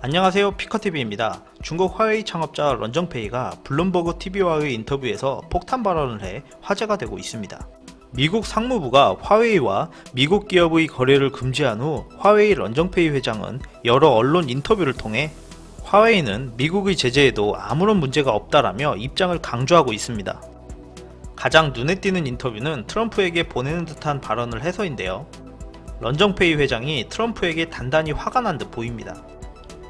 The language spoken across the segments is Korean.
안녕하세요, 피커TV입니다. 중국 화웨이 창업자 런정페이가 블룸버그 TV와의 인터뷰에서 폭탄 발언을 해 화제가 되고 있습니다. 미국 상무부가 화웨이와 미국 기업의 거래를 금지한 후 화웨이 런정페이 회장은 여러 언론 인터뷰를 통해 화웨이는 미국의 제재에도 아무런 문제가 없다라며 입장을 강조하고 있습니다. 가장 눈에 띄는 인터뷰는 트럼프에게 보내는 듯한 발언을 해서인데요. 런정페이 회장이 트럼프에게 단단히 화가 난 듯 보입니다.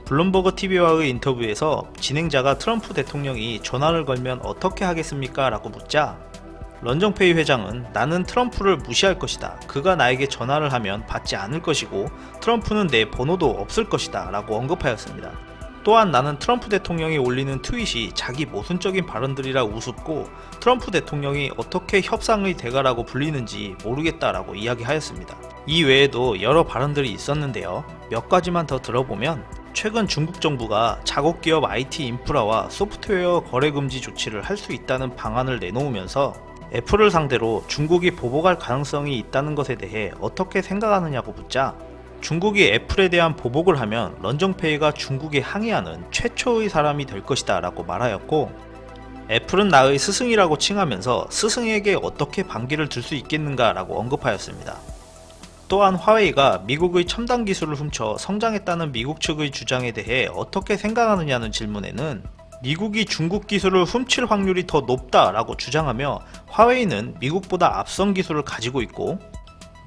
블룸버그 TV와의 인터뷰에서 진행자가 트럼프 대통령이 전화를 걸면 어떻게 하겠습니까? 라고 묻자 런정페이 회장은 나는 트럼프를 무시할 것이다. 그가 나에게 전화를 하면 받지 않을 것이고 트럼프는 내 번호도 없을 것이다. 라고 언급하였습니다. 또한 나는 트럼프 대통령이 올리는 트윗이 자기 모순적인 발언들이라 우습고 트럼프 대통령이 어떻게 협상의 대가라고 불리는지 모르겠다라고 이야기하였습니다. 이 외에도 여러 발언들이 있었는데요. 몇 가지만 더 들어보면 최근 중국 정부가 자국 기업 IT 인프라와 소프트웨어 거래 금지 조치를 할 수 있다는 방안을 내놓으면서 애플을 상대로 중국이 보복할 가능성이 있다는 것에 대해 어떻게 생각하느냐고 묻자 중국이 애플에 대한 보복을 하면 런정페이가 중국에 항의하는 최초의 사람이 될 것이다 라고 말하였고 애플은 나의 스승이라고 칭하면서 스승에게 어떻게 반기를 들 수 있겠는가 라고 언급하였습니다. 또한 화웨이가 미국의 첨단 기술을 훔쳐 성장했다는 미국 측의 주장에 대해 어떻게 생각하느냐는 질문에는 미국이 중국 기술을 훔칠 확률이 더 높다라고 주장하며 화웨이는 미국보다 앞선 기술을 가지고 있고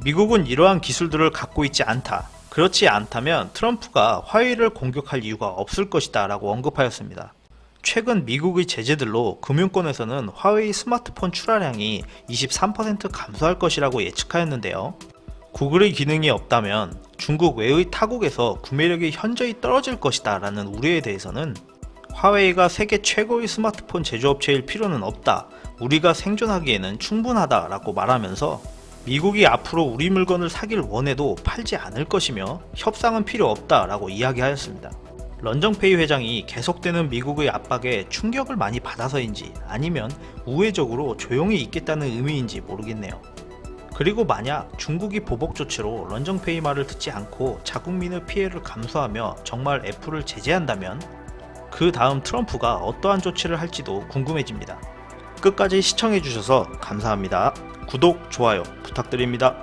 미국은 이러한 기술들을 갖고 있지 않다. 그렇지 않다면 트럼프가 화웨이를 공격할 이유가 없을 것이다 라고 언급하였습니다. 최근 미국의 제재들로 금융권에서는 화웨이 스마트폰 출하량이 23% 감소할 것이라고 예측하였는데요. 구글의 기능이 없다면 중국 외의 타국에서 구매력이 현저히 떨어질 것이다 라는 우려에 대해서는 화웨이가 세계 최고의 스마트폰 제조업체일 필요는 없다. 우리가 생존하기에는 충분하다 라고 말하면서 미국이 앞으로 우리 물건을 사길 원해도 팔지 않을 것이며 협상은 필요 없다 라고 이야기하였습니다. 런정페이 회장이 계속되는 미국의 압박에 충격을 많이 받아서인지 아니면 우회적으로 조용히 있겠다는 의미인지 모르겠네요. 그리고 만약 중국이 보복 조치로 런정페이 말을 듣지 않고 자국민의 피해를 감수하며 정말 애플을 제재한다면 그 다음 트럼프가 어떠한 조치를 할지도 궁금해집니다. 끝까지 시청해주셔서 감사합니다. 구독, 좋아요 부탁드립니다.